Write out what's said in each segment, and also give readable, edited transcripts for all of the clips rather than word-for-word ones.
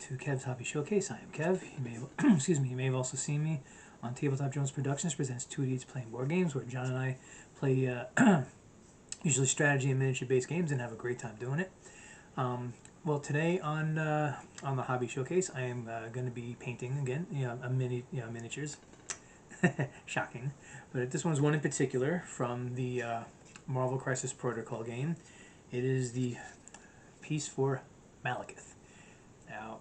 to Kev's Hobby Showcase. I am Kev. You may have, excuse me. You may have also seen me on Tabletop Jones Productions presents 2 Idiots Playing Board Games, where John and I play usually strategy and miniature based games and have a great time doing it. Well, today on the Hobby Showcase, I am going to be painting again, miniatures. Shocking, but this one's one in particular from the Marvel Crisis Protocol game. It is the piece for Malekith. Now,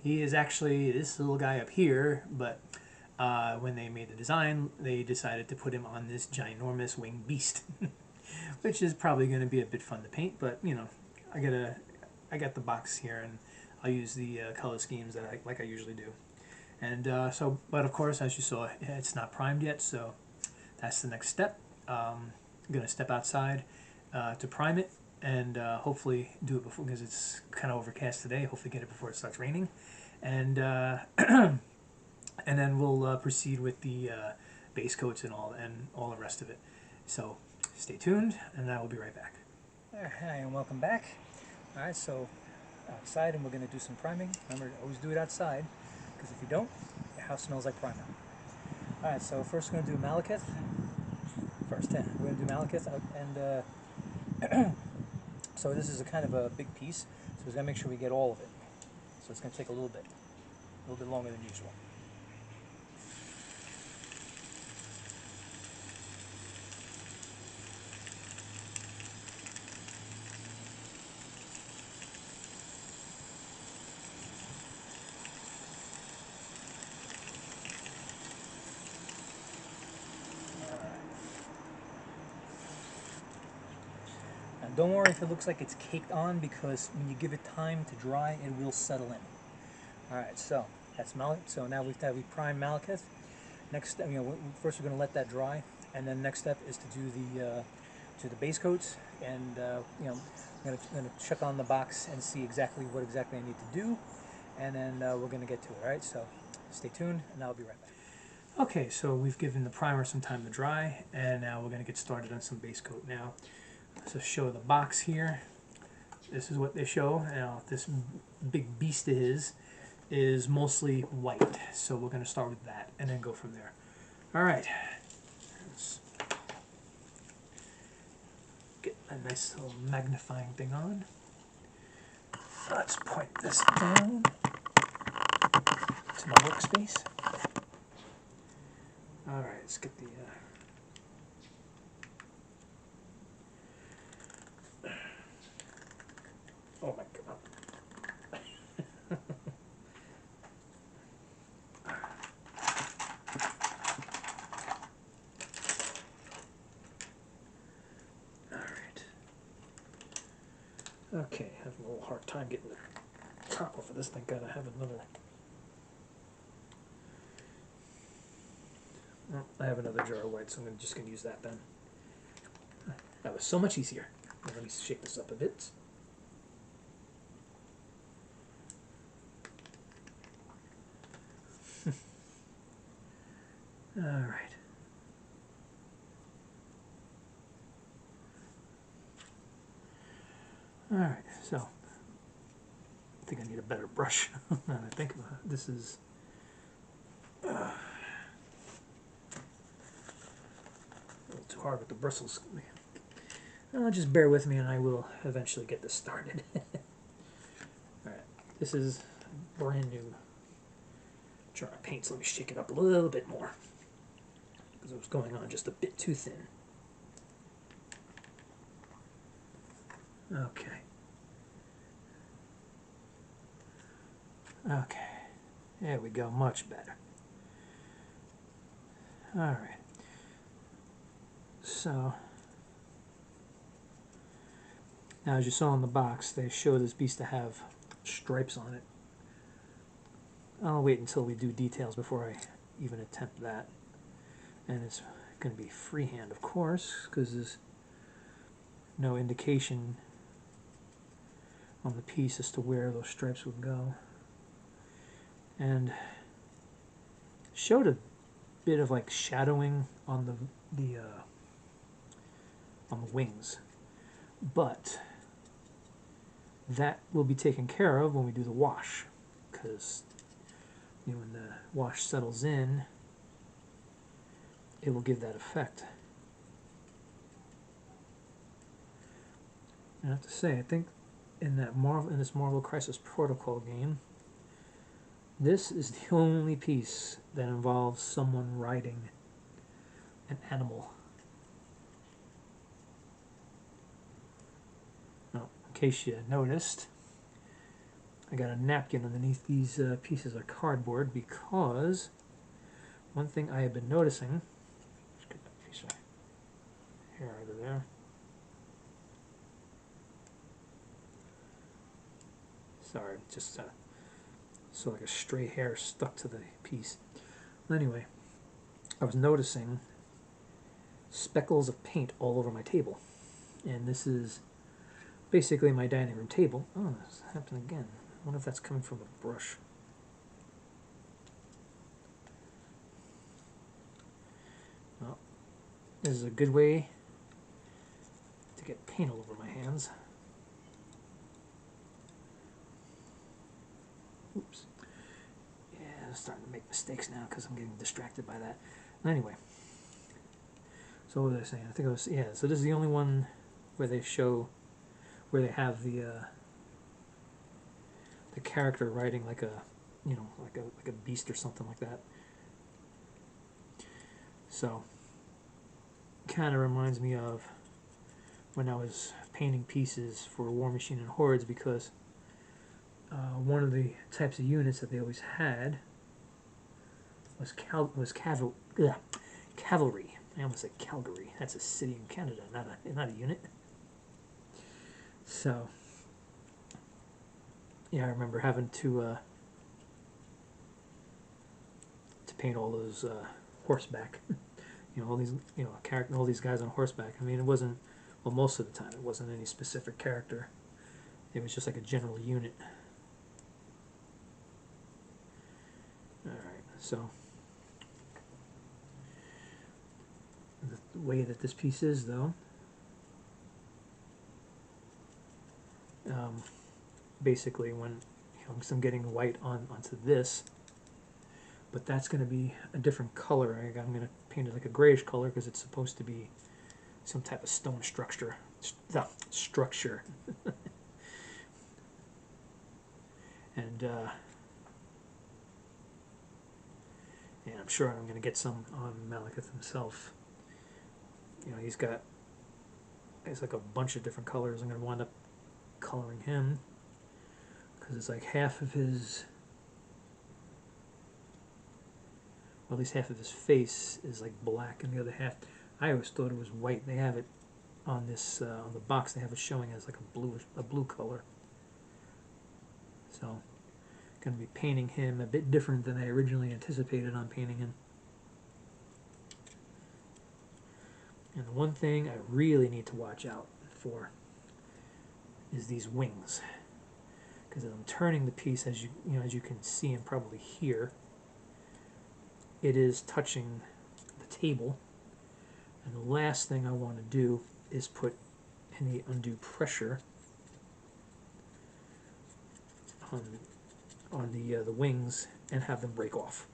he is actually this little guy up here, but when they made the design, they decided to put him on this ginormous winged beast, which is probably going to be a bit fun to paint. But you know, I got the box here, and I'll use the color schemes that I usually do. And but of course, as you saw, it's not primed yet, so that's the next step. I'm gonna step outside to prime it, and hopefully do it before, because it's kind of overcast today. Hopefully get it before it starts raining, and and then we'll proceed with the base coats and all the rest of it. So stay tuned, and I will be right back. Hi, and welcome back. All right, so outside, and we're gonna do some priming. Remember, always do it outside, because if you don't, your house smells like primer. All right, so first we're gonna do Malekith. We're gonna do Malekith, and so this is a kind of a big piece, so we're gonna make sure we get all of it. So it's gonna take a little bit longer than usual. Don't worry if it looks like it's caked on, because when you give it time to dry, it will settle in. All right, so that's Malekith. So now we've primed Malekith. Next step, first we're going to let that dry, and then next step is to do the base coats, and I'm going to check on the box and see what exactly I need to do, and then we're going to get to it. All right, so stay tuned, and I'll be right back. Okay, so we've given the primer some time to dry, and now we're going to get started on some base coat now. So show the box here. This is what they show. Now this big beast is mostly white, so we're going to start with that and then go from there. All right. Let's get a nice little magnifying thing on. Let's point this down to my workspace. All right, let's get the oh my god. Alright. Okay, having a little hard time getting the top off of this thing. Gotta have another. Well, I have another jar of white, so I'm just gonna use that then. That was so much easier. Let me shake this up a bit. All right. All right, so I think I need a better brush. Now that I think about it, this is a little too hard with the bristles. Just bear with me, and I will eventually get this started. All right, this is a brand new jar of paint, so let me shake it up a little bit more, because it was going on just a bit too thin. Okay. Okay. There we go, much better. Alright. So, now as you saw in the box, they show this beast to have stripes on it. I'll wait until we do details before I even attempt that. And it's going to be freehand, of course, because there's no indication on the piece as to where those stripes would go. And showed a bit of like shadowing on the wings, but that will be taken care of when we do the wash, because when the wash settles in, it will give that effect. I have to say, I think in this Marvel Crisis Protocol game, this is the only piece that involves someone riding an animal. Now, in case you noticed, I got a napkin underneath these pieces of cardboard because one thing I have been noticing. Let's get that piece of hair out of there. Sorry, just so like a stray hair stuck to the piece. Anyway, I was noticing speckles of paint all over my table, and this is basically my dining room table. Oh, this happened again. I wonder if that's coming from a brush. Well, this is a good way to get paint all over my hands. Oops. Yeah, I'm starting to make mistakes now because I'm getting distracted by that. Anyway, so what was I saying? I think I was, yeah, so this is the only one where they show, where they have the character riding like a, like a beast or something like that. So, kind of reminds me of when I was painting pieces for War Machine and Hordes, because one of the types of units that they always had was cavalry. I almost said Calgary. That's a city in Canada, not a unit. So, yeah, I remember having to paint all those horseback. All these, all these guys on horseback. I mean, it wasn't, well, most of the time, it wasn't any specific character. It was just like a general unit. Alright, so the way that this piece is, though, basically when I'm getting white onto this, but that's going to be a different color. I'm going to paint it like a grayish color because it's supposed to be some type of stone structure. And I'm sure I'm going to get some on Malekith himself. He's like a bunch of different colors. I'm going to wind up coloring him because it's like half of his, well, at least half of his face is like black, and the other half, I always thought it was white. They have it on this on the box. They have it showing as like a blue color. So, going to be painting him a bit different than I originally anticipated on painting him. And the one thing I really need to watch out for is these wings, because as I'm turning the piece, as you can see and probably hear, it is touching the table. And the last thing I want to do is put any undue pressure on the wings and have them break off.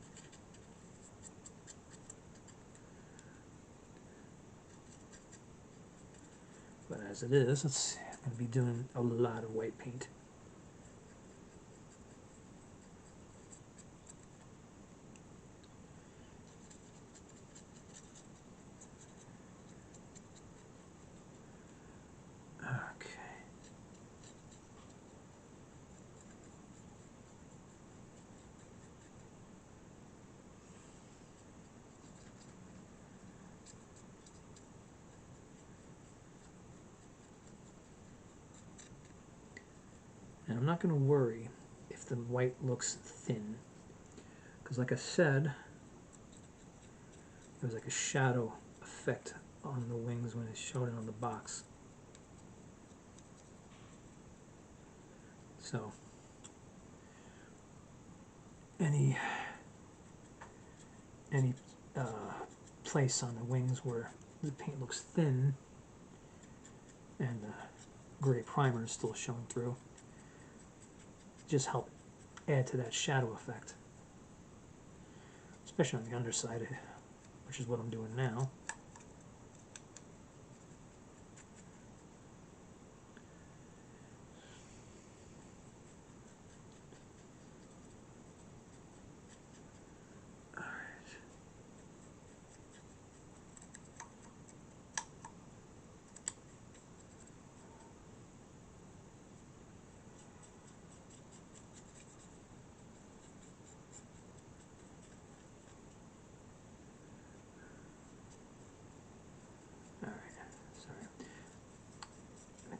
But as it is, I'm going to be doing a lot of white paint. Okay. And I'm not going to worry if the white looks thin, because like I said, it was like a shadow effect on the wings when it showed it on the box. So any place on the wings where the paint looks thin and the gray primer is still showing through, just help add to that shadow effect, especially on the underside, which is what I'm doing now.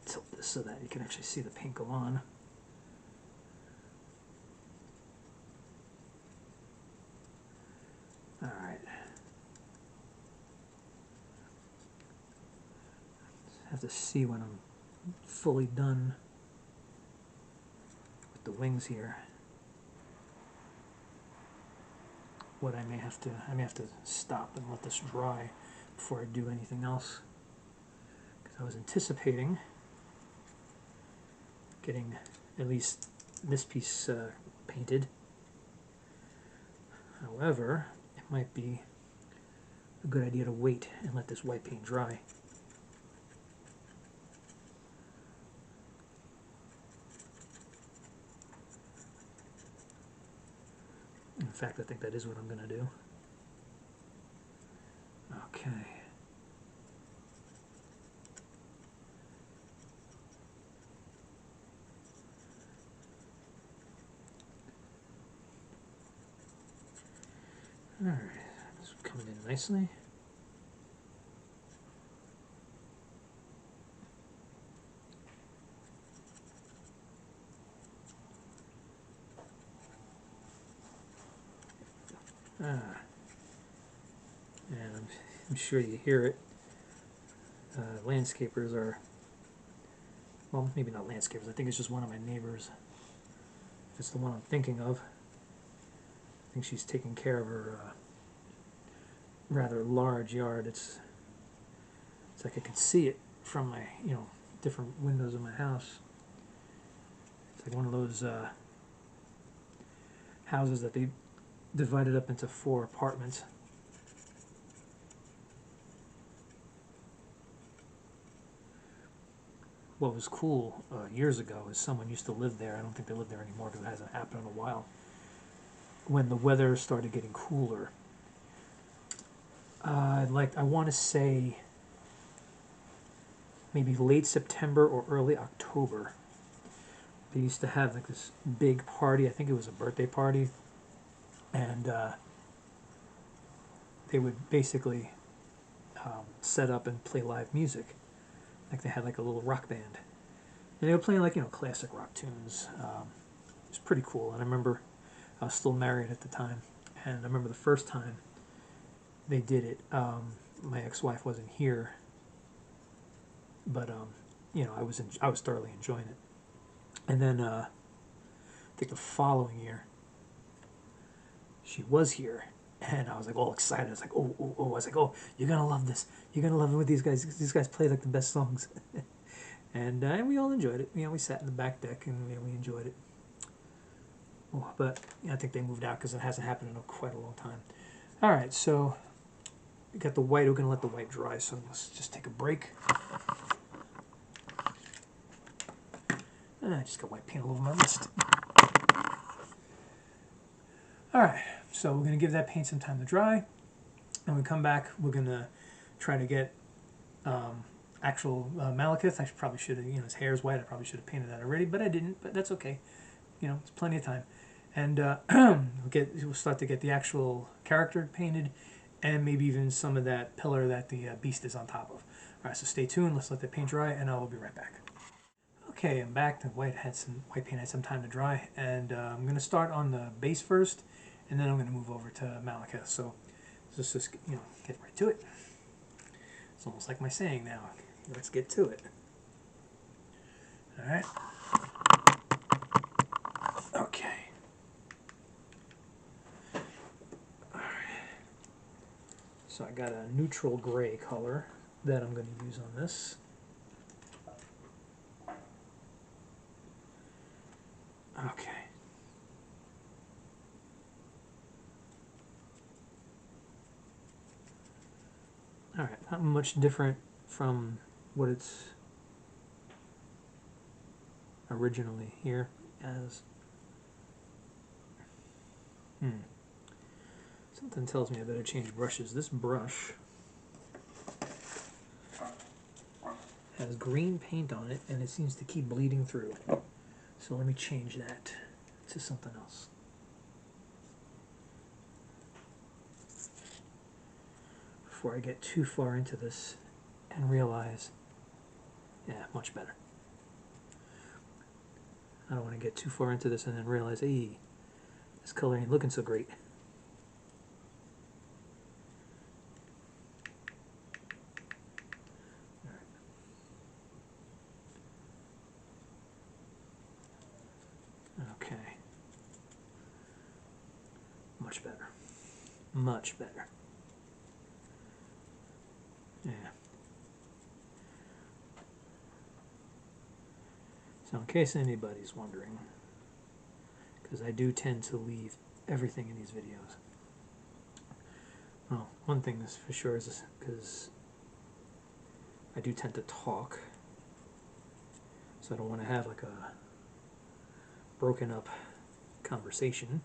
Tilt this so that you can actually see the paint go on. Alright. Have to see when I'm fully done with the wings here. What I may have to stop and let this dry before I do anything else. Because I was anticipating getting at least this piece painted. However, it might be a good idea to wait and let this white paint dry. In fact, I think that is what I'm going to do. Okay. Alright, this is coming in nicely. And I'm sure you hear it. Landscapers are, well, maybe not landscapers, I think it's just one of my neighbors. If it's the one I'm thinking of. I think she's taking care of her rather large yard. It's like I can see it from my, different windows of my house. It's like one of those houses that they divided up into 4 apartments. What was cool years ago is someone used to live there. I don't think they live there anymore because it hasn't happened in a while. When the weather started getting cooler, I want to say maybe late September or early October, they used to have like this big party. I think it was a birthday party, and they would basically set up and play live music. Like they had like a little rock band, and they were playing like classic rock tunes. It was pretty cool. And I remember I was still married at the time, and I remember the first time they did it. My ex-wife wasn't here, but I was thoroughly enjoying it. And then I think the following year she was here, and I was like all excited. I was like, oh. I was like, oh, you're gonna love this. You're gonna love it with these guys. These guys play like the best songs. And we all enjoyed it. We sat in the back deck and we enjoyed it. Oh, but I think they moved out because it hasn't happened in quite a long time. All right, so we got the white. We're gonna let the white dry. So let's just take a break. And I just got white paint all over my wrist. All right, so we're gonna give that paint some time to dry. And when we come back, we're gonna try to get actual Malekith. I probably should have, his hair is white. I probably should have painted that already, but I didn't. But that's okay. It's plenty of time. And we'll start to get the actual character painted, and maybe even some of that pillar that the beast is on top of. All right, so stay tuned. Let's let the paint dry, and I will be right back. Okay, I'm back. The white paint had some time to dry, and I'm going to start on the base first, and then I'm going to move over to Malekith. So let's just get right to it. It's almost like my saying now. Let's get to it. All right. Okay. All right. So I got a neutral gray color that I'm going to use on this. Okay. Alright, not much different from what it's originally here as. Something tells me I better change brushes. This brush has green paint on it and it seems to keep bleeding through. So let me change that to something else. Before I get too far into this and realize, yeah, much better. I don't want to get too far into this and then realize, hey, this color ain't looking so great. Okay. Much better. Much better. Yeah. So in case anybody's wondering, because I do tend to leave everything in these videos. Well, one thing is for sure is because I do tend to talk, so I don't want to have like a broken up conversation.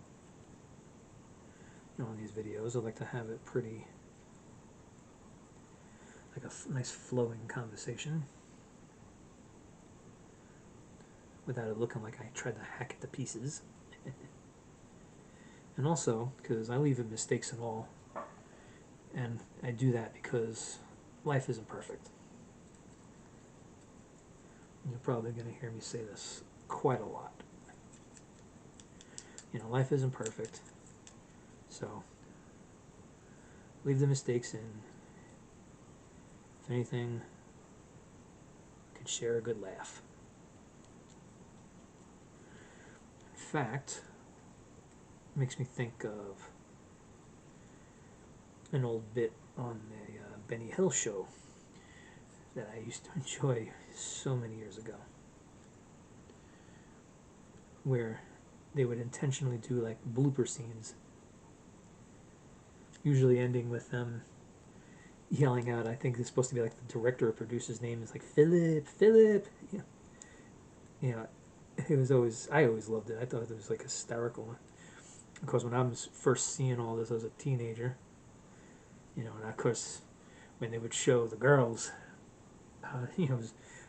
You know, in these videos, I like to have it pretty, like a nice flowing conversation, without it looking like I tried to hack it to pieces. And also, because I leave in mistakes and all, and I do that because life isn't perfect. You're probably going to hear me say this quite a lot. You know, life isn't perfect, so leave the mistakes in. If anything, you could share a good laugh. In fact, it makes me think of an old bit on the Benny Hill show that I used to enjoy so many years ago, where they would intentionally do like blooper scenes, usually ending with them yelling out, I think it's supposed to be like the director or producer's name is like Philip. Yeah. You know, it was always, I always loved it. I thought it was like hysterical. Of course, when I was first seeing all this, I was a teenager. You know, and of course, when they would show the girls, you know,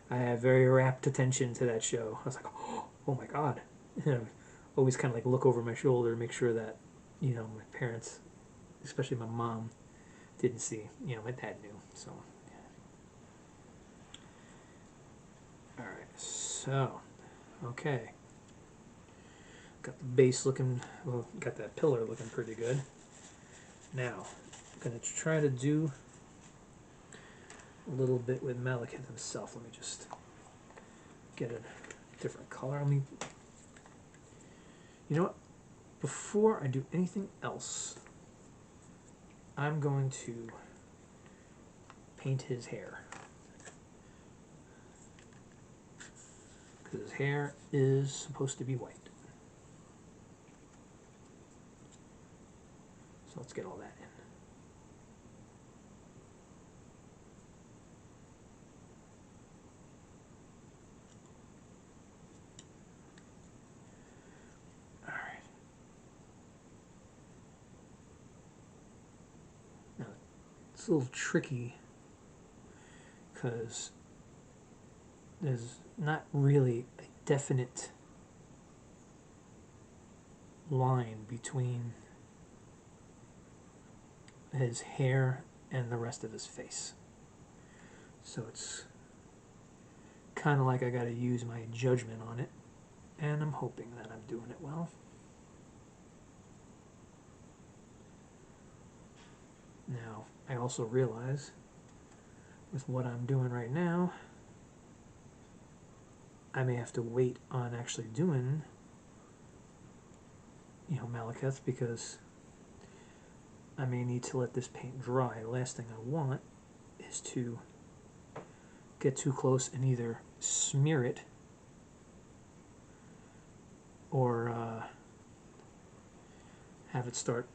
I had very rapt attention to that show. I was like, oh my God. You know, always kind of like look over my shoulder to make sure that, you know, my parents, especially my mom, didn't see. You know, my dad knew. So, all right. So, okay. Got the base looking, well, got that pillar looking pretty good. Now, I'm going to try to do a little bit with Malekith himself. Let me just get a different color. You know what? Before I do anything else, I'm going to paint his hair. Because his hair is supposed to be white. So let's get all that in. Alright. Now, it's a little tricky because there's not really a definite line between his hair and the rest of his face. So it's kind of like I got to use my judgment on it, and I'm hoping that I'm doing it well. Now, I also realize with what I'm doing right now, I may have to wait on actually doing, you know, Malekith, because I may need to let this paint dry. The last thing I want is to get too close and either smear it or have it start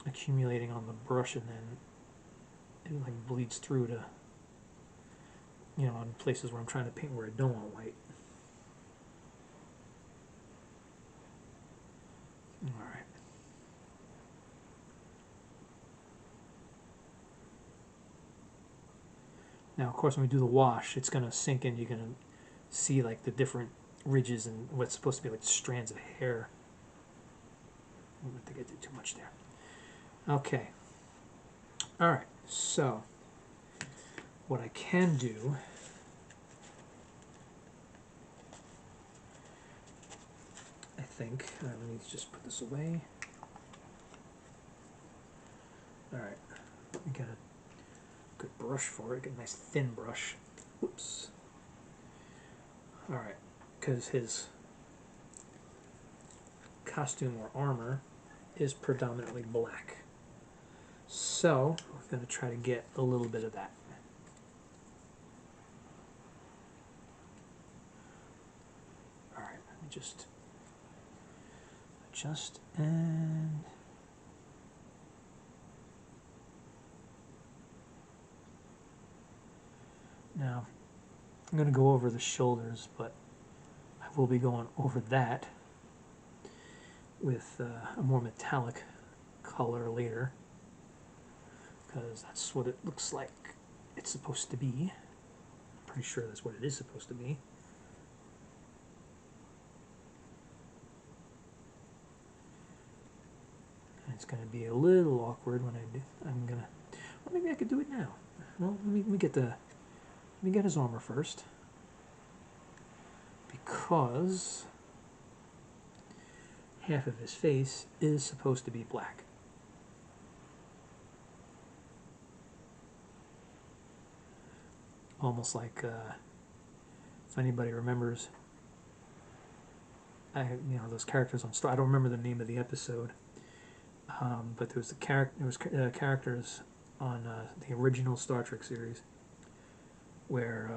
accumulating on the brush, and then it like bleeds through to, you know, on places where I'm trying to paint where I don't want white. All right. Now, of course, when we do the wash, it's going to sink in. You're going to see like the different ridges and what's supposed to be like strands of hair. I don't think I did too much there. Okay. All right. So, what I can do, I think, let me just put this away. All right. We got a good brush for it. Get a nice thin brush. Whoops. All right. Because his costume or armor is predominantly black. So we're going to try to get a little bit of that. All right, let me just adjust and now I'm going to go over the shoulders, but I will be going over that with a more metallic color later, because that's what it looks like it's supposed to be. I'm pretty sure that's what it is supposed to be. And it's going to be a little awkward when I do. I'm gonna. Well, maybe I could do it now. Well, let me get his armor first, because half of his face is supposed to be black. Almost like, if anybody remembers, those characters on Star. I don't remember the name of the episode, but there was characters on the original Star Trek series where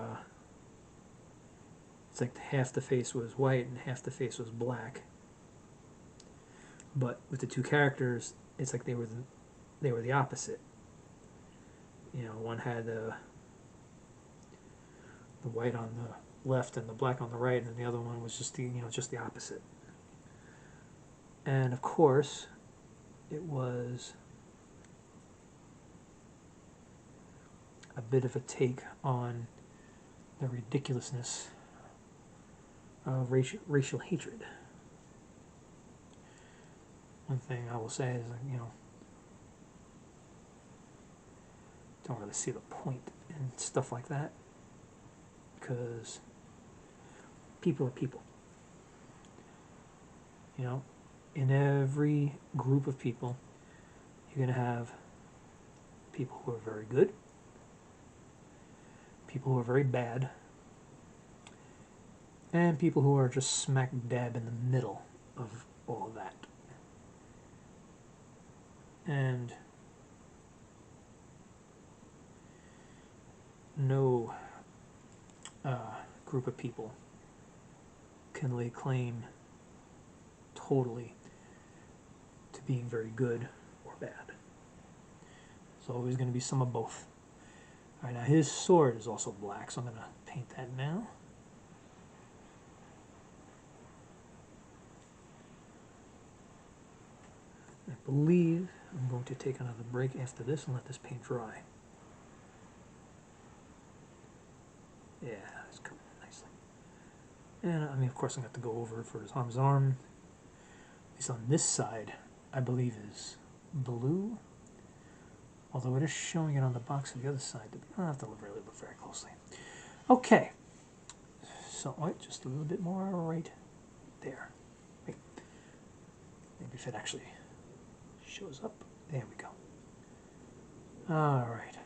it's like half the face was white and half the face was black. But with the two characters, it's like they were the opposite. You know, one had the white on the left and the black on the right, and the other one was just the opposite. And of course, it was a bit of a take on the ridiculousness of racial hatred. One thing I will say is, don't really see the point in stuff like that, because people are people. You know, in every group of people, you're going to have people who are very good, people who are very bad, and people who are just smack dab in the middle of all of that. And no group of people can lay claim totally to being very good or bad. It's always going to be some of both. Alright, now his sword is also black, so I'm going to paint that now. I believe I'm going to take another break after this and let this paint dry. Yeah, it's coming in nicely. And of course I'm going to have to go over for his arm. His arm, at least on this side, I believe is blue. Although it is showing it on the box on the other side. I'll have to really look very closely. Okay. So, just a little bit more right there. Wait. Maybe if it actually shows up. There we go. Alright.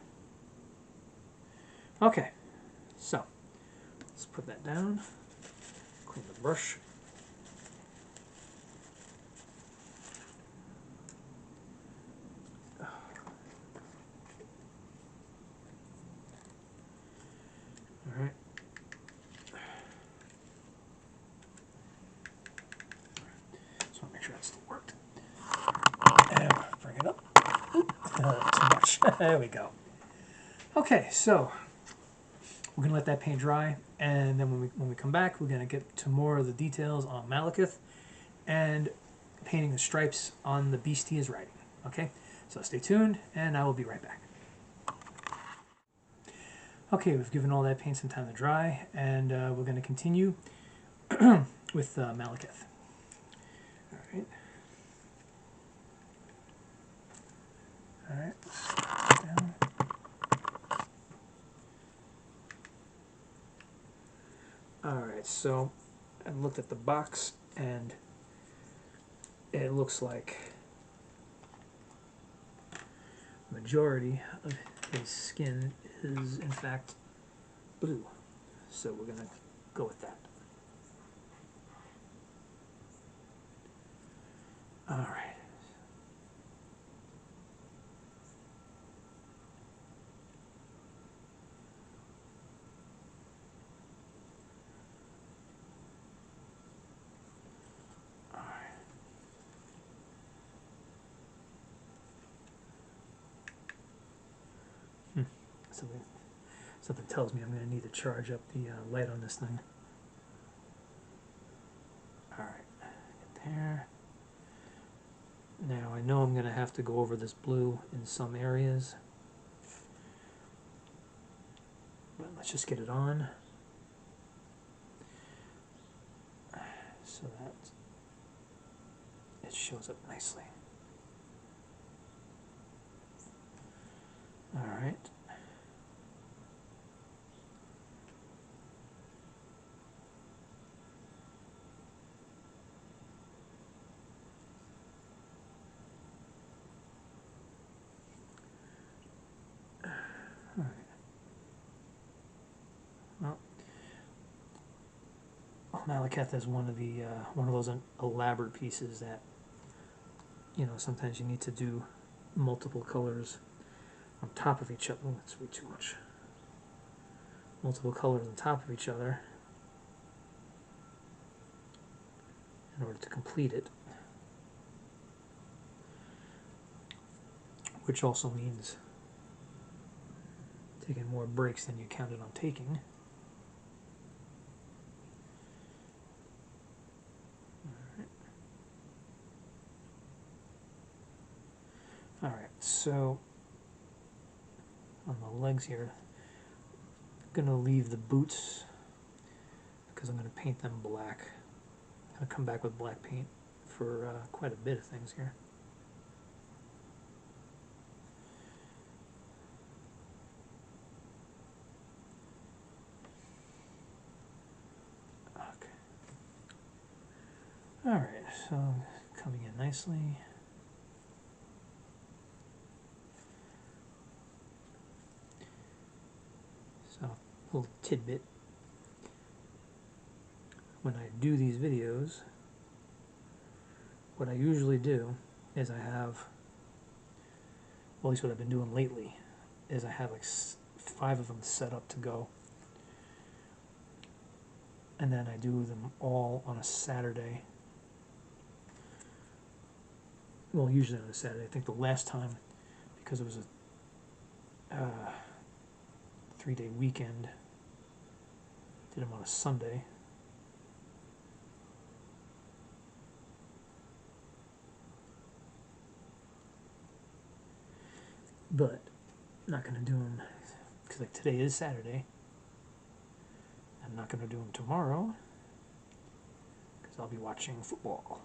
Okay. So, let's put that down. Clean the brush. Alright. Just want to make sure that still worked. And bring it up. There we go. Okay, so we're gonna let that paint dry, and then when we come back, we're gonna get to more of the details on Malekith and painting the stripes on the beast he is riding. Okay, so stay tuned, and I will be right back. Okay, we've given all that paint some time to dry, and we're going to continue with Malekith. All right. All right. Down. All right. So I looked at the box, and it looks like the majority of his skin is in fact blue. So we're going to go with that. All right. Something tells me I'm going to need to charge up the light on this thing. All right, get there. Now I know I'm going to have to go over this blue in some areas, but let's just get it on so that it shows up nicely. All right. Well, Malekith is one of those elaborate pieces that, you know, sometimes you need to do multiple colors on top of each other. Oh, that's way too much. Multiple colors on top of each other in order to complete it, which also means taking more breaks than you counted on taking. All right, so on the legs here, I'm gonna leave the boots because I'm gonna paint them black. I'm gonna come back with black paint for quite a bit of things here. Okay. All right, so coming in nicely. So, a little tidbit. When I do these videos, what I usually do is I have, well, at least what I've been doing lately, is I have like 5 of them set up to go. And then I do them all on a Saturday. Well, usually on a Saturday. I think the last time, because it was a 3-day weekend, did them on a Sunday. But I'm not going to do them, because like today is Saturday. I'm not going to do them tomorrow, because I'll be watching football.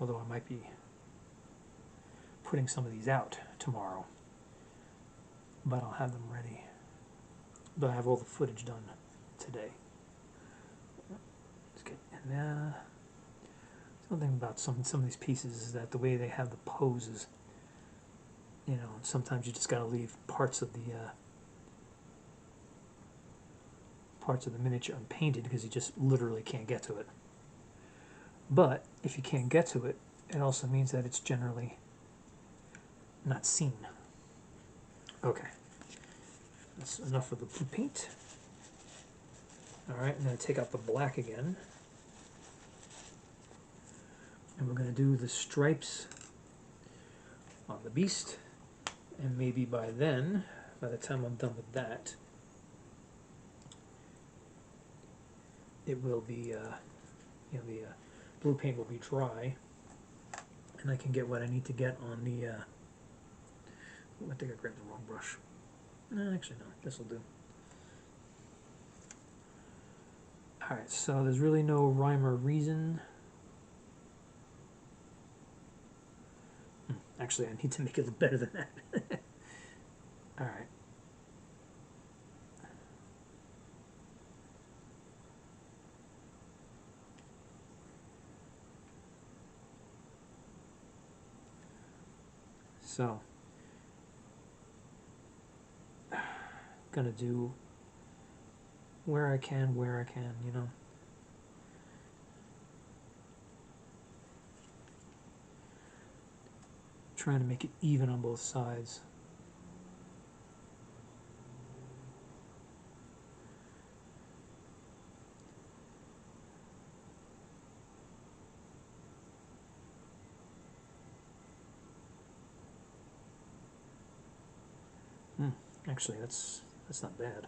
Although I might be putting some of these out tomorrow, but I'll have them ready. But I have all the footage done today. Let's get in there. Something about some of these pieces is that the way they have the poses, you know, sometimes you just got to leave parts of the miniature unpainted because you just literally can't get to it. But if you can't get to it, it also means that it's generally not seen. Okay, that's enough of the blue paint. All right, I'm going to take out the black again. And we're going to do the stripes on the beast. And maybe by then, by the time I'm done with that, it will be, the blue paint will be dry, and I can get what I need to get on the, I think I grabbed the wrong brush. No, actually no, this will do. Alright, so there's really no rhyme or reason. Actually, I need to make it look better than that. Alright. So, gonna do where I can, you know. Trying to make it even on both sides. Actually, that's not bad.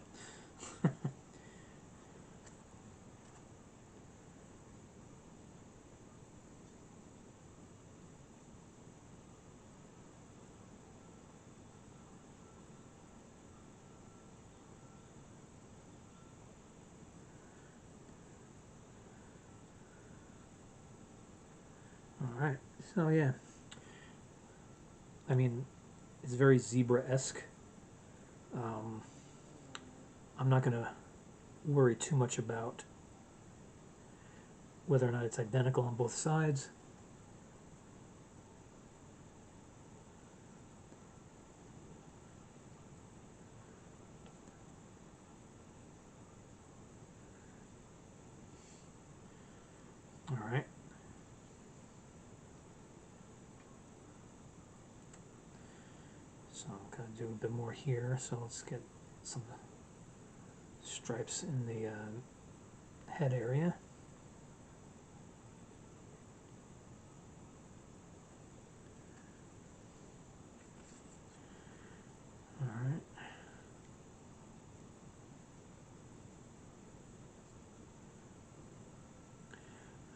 Alright, so yeah. I mean, it's very zebra-esque. I'm not going to worry too much about whether or not it's identical on both sides. Alright. So I'm going to do a bit more here, so let's get some stripes in the head area. Alright.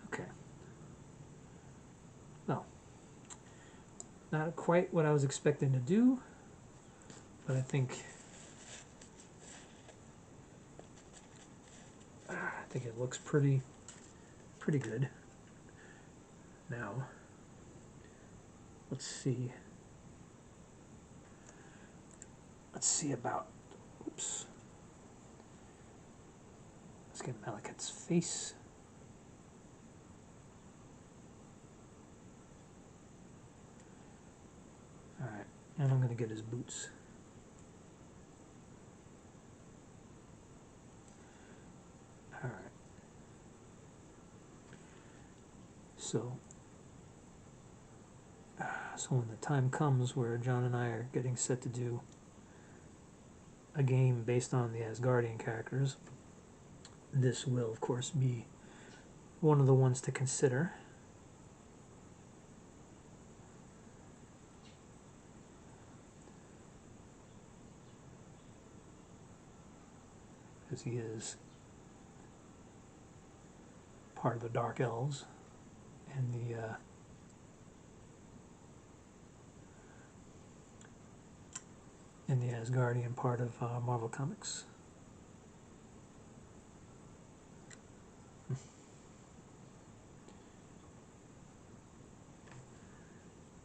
Okay. Well, not quite what I was expecting to do, but I think it looks pretty good. Now, let's see about, oops. Let's get Malekith's face. Alright, and I'm going to get his boots. Alright. So when the time comes where John and I are getting set to do a game based on the Asgardian characters, this will, of course, be one of the ones to consider. Because he is part of the Dark Elves and the Asgardian part of Marvel Comics.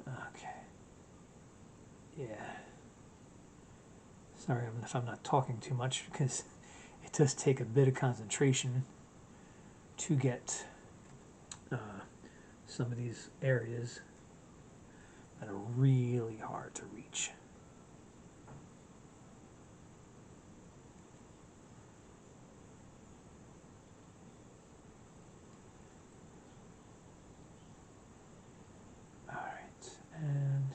Okay. Yeah. Sorry if I'm not talking too much, because it does take a bit of concentration to get some of these areas that are really hard to reach. Alright, and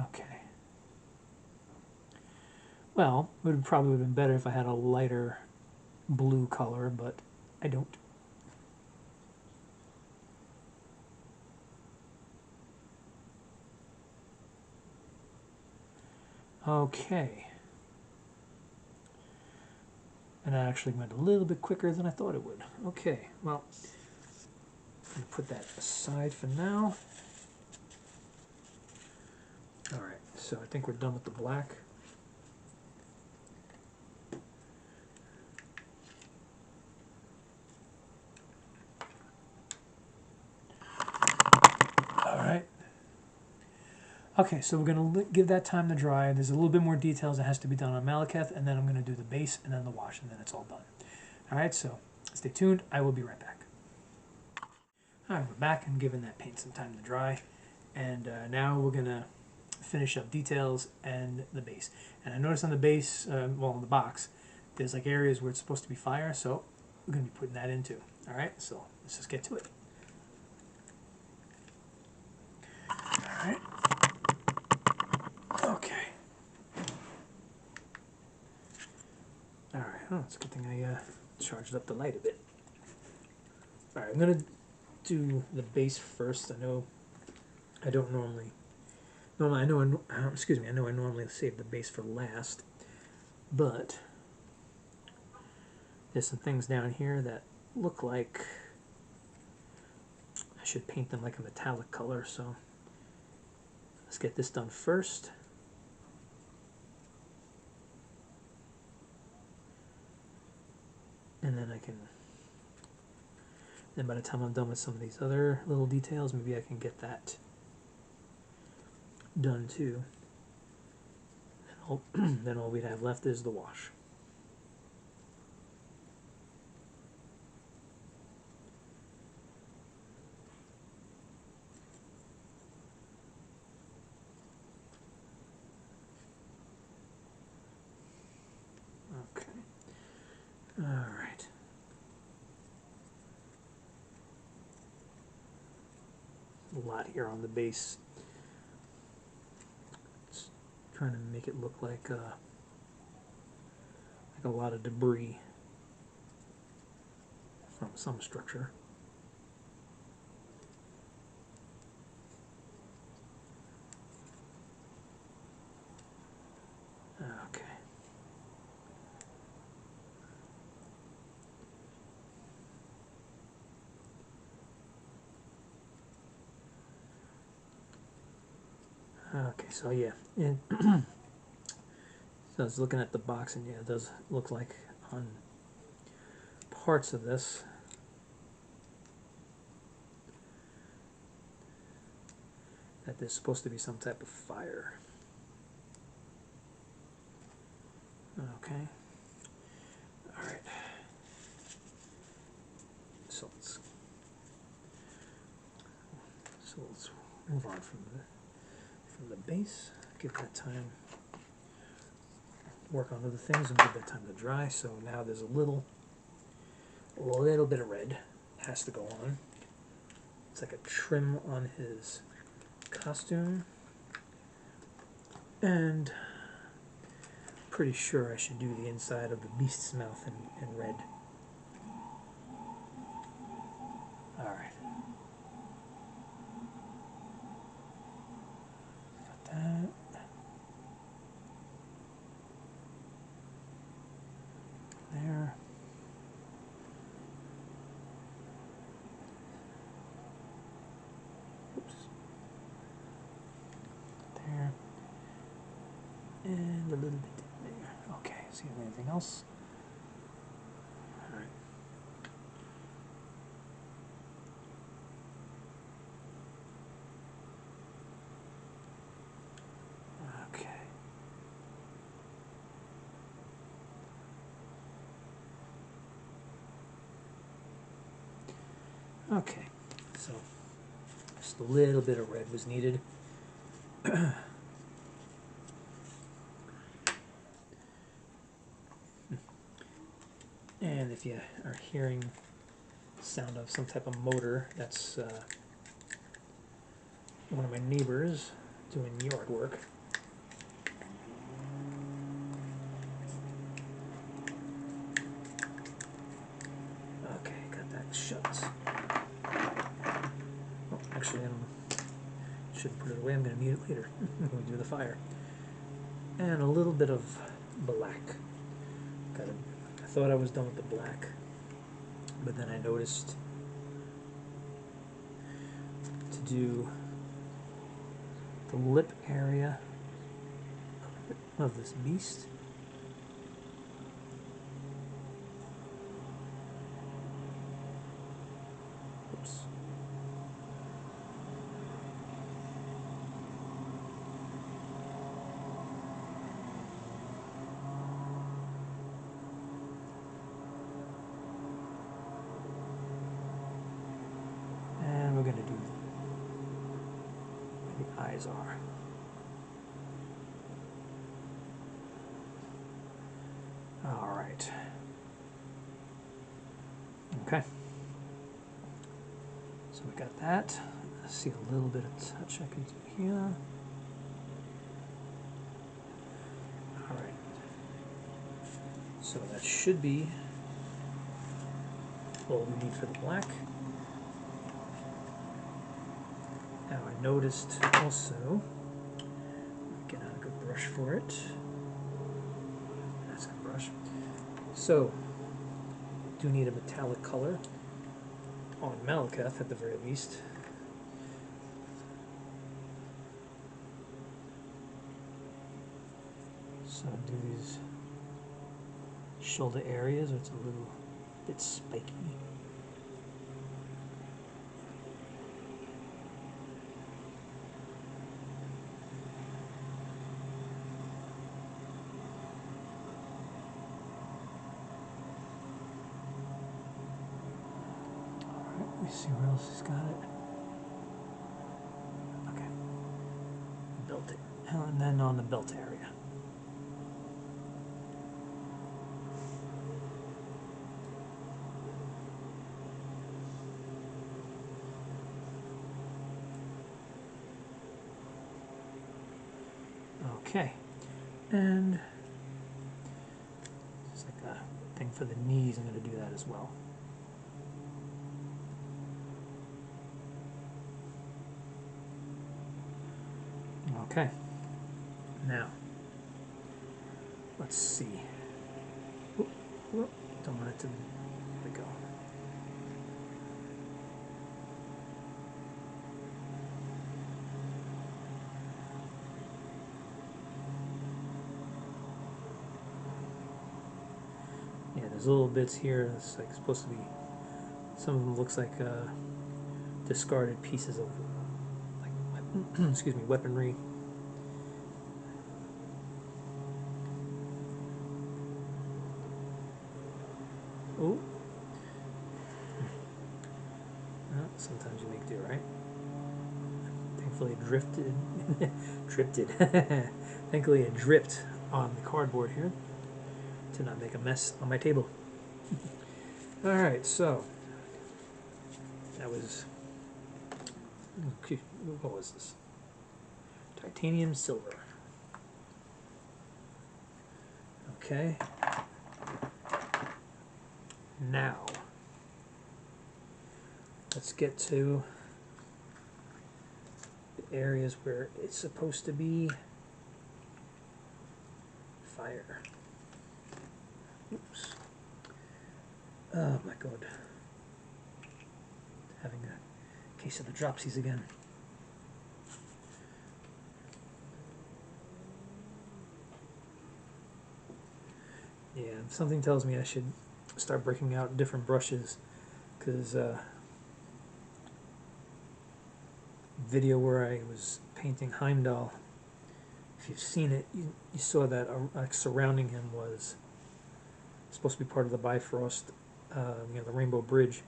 okay. Well, it would probably have been better if I had a lighter blue color, but I don't. Okay. And that actually went a little bit quicker than I thought it would. Okay, well, I'm going to put that aside for now. Alright, so I think we're done with the black. Alright. Okay, so we're going to give that time to dry. There's a little bit more details that has to be done on Malekith, and then I'm going to do the base and then the wash, and then it's all done. Alright, so stay tuned. I will be right back. Alright, we're back and giving that paint some time to dry. And now we're going to finish up details and the base. And I noticed on the base, well, on the box, there's like areas where it's supposed to be fire, so we're going to be putting that into. Alright, so let's just get to it. Alright. Okay. Alright, oh, it's a good thing I charged up the light a bit. Alright, I'm going to do the base first. I know I don't normally... I know I normally save the base for last, but there's some things down here that look like I should paint them like a metallic color, so let's get this done first. And then then by the time I'm done with some of these other little details, maybe I can get that done too. Then all we'd have left is the wash. Okay. All right. A lot here on the base. Just trying to make it look like a lot of debris from some structure. Okay. Okay, so yeah, and so I was looking at the box, and yeah, it does look like on parts of this that there's supposed to be some type of fire. Okay. All right. So let's move on from the base. Give that time. Work on other things and give that time to dry. So now there's a little bit of red has to go on. It's like a trim on his costume, and pretty sure I should do the inside of the beast's mouth in red. Alright. Got that. There. Oops. There. And a little bit there. Okay, see if anything else. Alright. Okay. Okay, so just a little bit of red was needed. And if you are hearing sound of some type of motor, that's one of my neighbors doing yard work. shuts. Oh, actually, I don't know. Shouldn't put it away. I'm going to need it later when we do the fire. And a little bit of black. I thought I was done with the black, but then I noticed to do the lip area of this beast. Oops. And we're going to do where the eyes are. All right. Okay. So we got that. Let's see a little bit of touch I can do here. All right. So that should be all we need for the black. Now I noticed also, get out a good brush for it. That's a good brush. So, do need a metallic color on Malekith at the very least. So do these shoulder areas where it's a little bit spiky. Let me see where else he's got it. Okay. Belt it. And then on the belt area. Okay. And it's like a thing for the knees. I'm going to do that as well. Okay, now let's see. Whoop, whoop. Don't want it to. There we go. Yeah, there's little bits here. It's like supposed to be. Some of them looks like discarded pieces of, like, excuse me, weaponry. Oh. Well, sometimes you make do, right? Thankfully it drifted. Thankfully it dripped on the cardboard here to not make a mess on my table. Alright, so that was, what was this? Titanium silver. Okay. Now, let's get to the areas where it's supposed to be fire. Oops. Oh my god. Having a case of the dropsies again. Yeah, something tells me I should start breaking out different brushes, because video where I was painting Heimdall, if you've seen it, you saw that surrounding him was supposed to be part of the Bifrost, the Rainbow Bridge.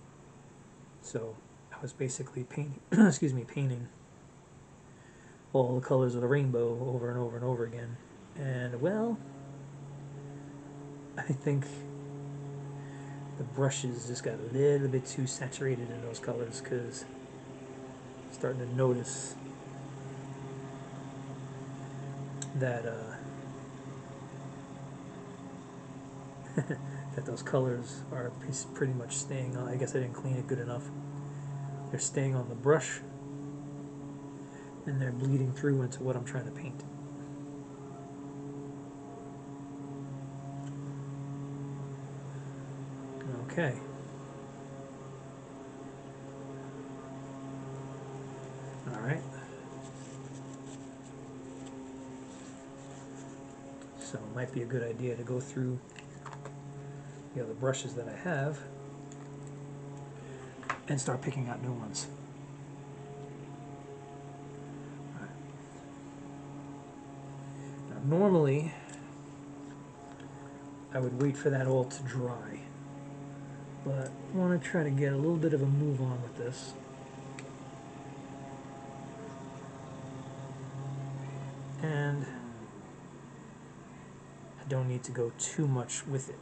So I was basically painting, excuse me, painting all the colors of the rainbow over and over and over again. And well, I think the brushes just got a little bit too saturated in those colors, because I'm starting to notice that that those colors are pretty much staying on. I guess I didn't clean it good enough. They're staying on the brush, and they're bleeding through into what I'm trying to paint. Okay. Alright. So it might be a good idea to go through the other brushes that I have and start picking out new ones. All right. Now, normally, I would wait for that all to dry, but I want to try to get a little bit of a move on with this. And I don't need to go too much with it.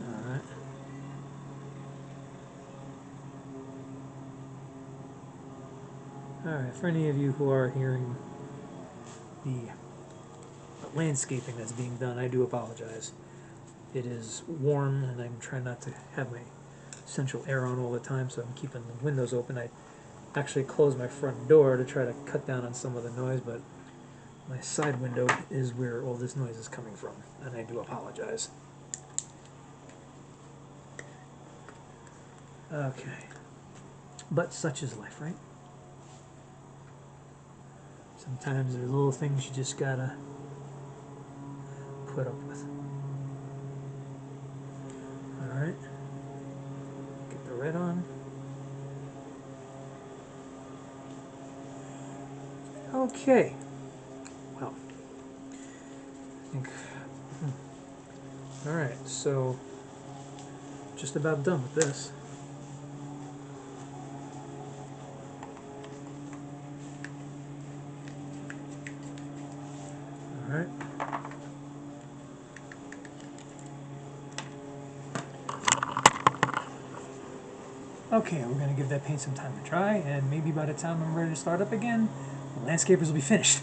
Alright. Alright, for any of you who are hearing the landscaping that's being done, I do apologize. It is warm and I'm trying not to have my central air on all the time, so I'm keeping the windows open. I actually closed my front door to try to cut down on some of the noise, but my side window is where all this noise is coming from, and I do apologize. Okay. But such is life, right? Sometimes there's little things you just gotta put up with. Alright. Get the red on. Okay. Well, I think... Alright, so just about done with this. Alright. Okay, we're going to give that paint some time to dry, and maybe by the time I'm ready to start up again, the landscapers will be finished.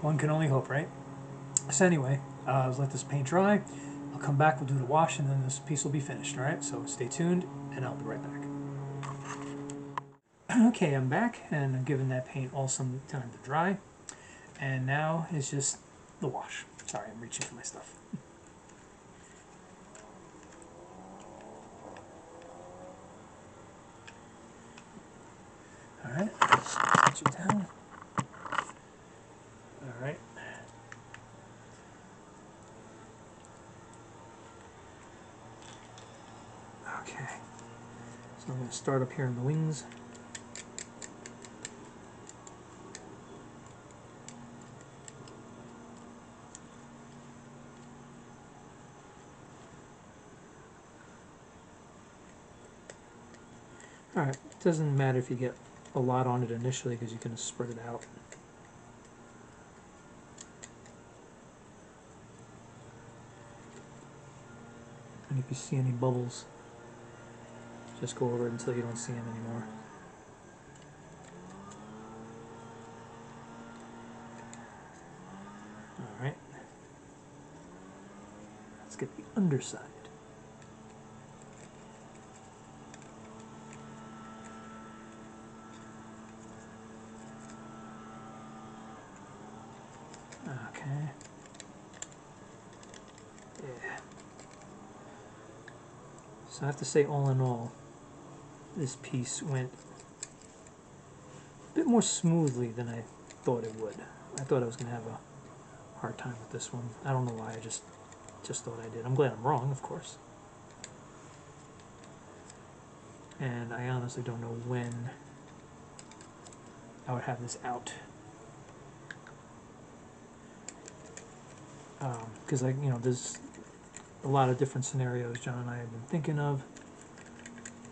One can only hope, right? So anyway, let's let this paint dry. I'll come back, we'll do the wash, and then this piece will be finished, alright? So stay tuned, and I'll be right back. Okay, I'm back, and I'm giving that paint all some time to dry. And now it's just the wash. Sorry, I'm reaching for my stuff. Alright, switch it down. Alright. Okay. So I'm going to start up here in the wings. Alright, it doesn't matter if you get a lot on it initially because you can spread it out. And if you see any bubbles, just go over it until you don't see them anymore. Alright. Let's get the underside. Okay. Yeah. So I have to say, all in all, this piece went a bit more smoothly than I thought it would. I thought I was going to have a hard time with this one. I don't know why, I just thought I did. I'm glad I'm wrong, of course. And I honestly don't know when I would have this out. Because there's a lot of different scenarios John and I have been thinking of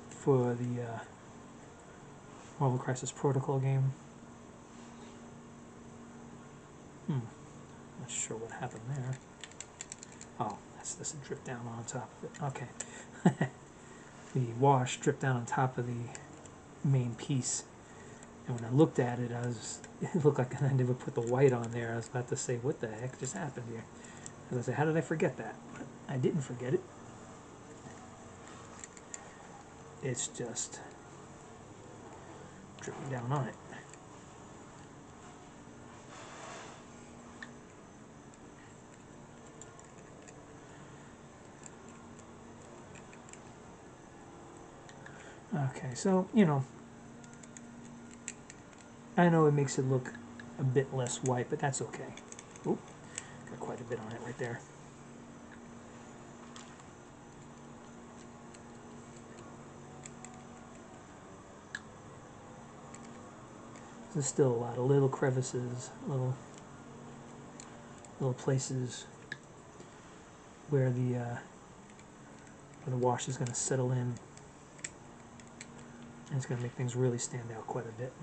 for the Marvel Crisis Protocol game. Not sure what happened there. Oh, that's this drip down on top of it. Okay. The wash dripped down on top of the main piece, And when I looked at it, it looked like I never put the white on there. I was about to say, what the heck just happened here? I was like, how did I forget that? But I didn't forget it. It's just dripping down on it. Okay, so, you know, I know it makes it look a bit less white, but that's okay. Oop, got quite a bit on it right there. There's still a lot of little crevices, little places where the wash is going to settle in, and it's going to make things really stand out quite a bit.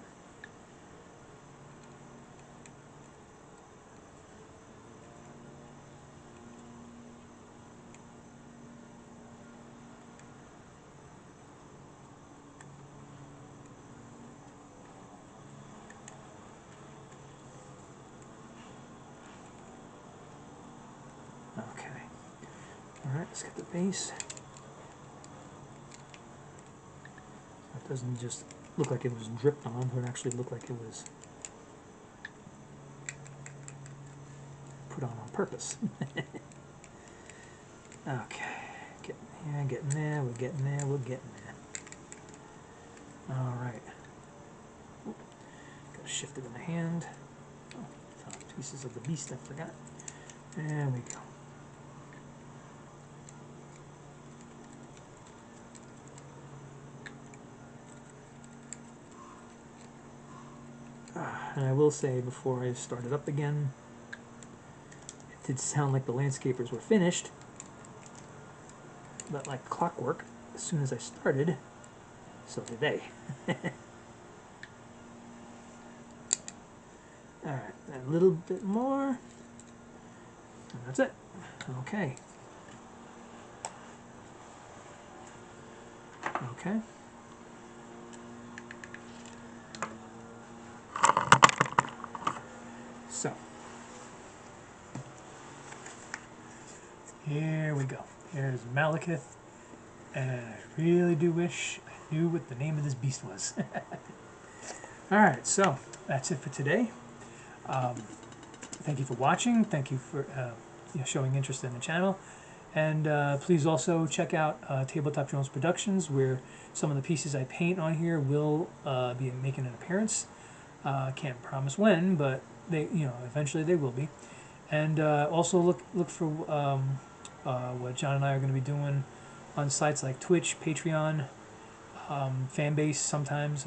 Okay. Alright, let's get the base. It doesn't just look like it was dripped on, but it actually looked like it was put on purpose. Okay. Getting there, we're getting there, we're getting there. Alright. Gotta shift it in the hand. Oh, pieces of the beast I forgot. There we go. And I will say, before I started up again, it did sound like the landscapers were finished, but like clockwork, as soon as I started, so did they. Alright, a little bit more, and that's it. Okay. Okay. So, here we go. Here's Malekith, and I really do wish I knew what the name of this beast was. Alright, so that's it for today. Thank you for watching. Thank you for showing interest in the channel. And please also check out Tabletop Jones Productions, where some of the pieces I paint on here will be making an appearance. Can't promise when, but they, eventually they will be. And also look for what John and I are going to be doing on sites like Twitch, Patreon, Fanbase. Sometimes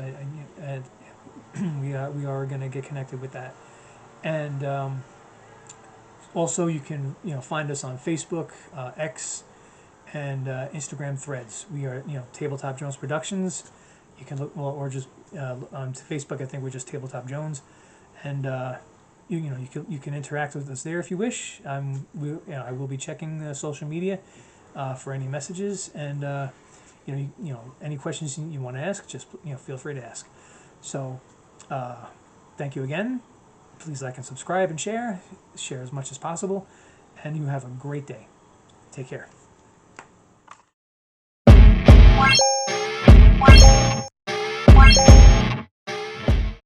we are going to get connected with that. And also you can find us on Facebook, X, and Instagram Threads. We are Tabletop Jones Productions. You can look, well, or just on Facebook. I think we're just Tabletop Jones, and you can interact with us there if you wish. I will be checking the social media for any messages, and any questions you want to ask, just feel free to ask. So thank you again. Please like and subscribe and share as much as possible, and you have a great day. Take care.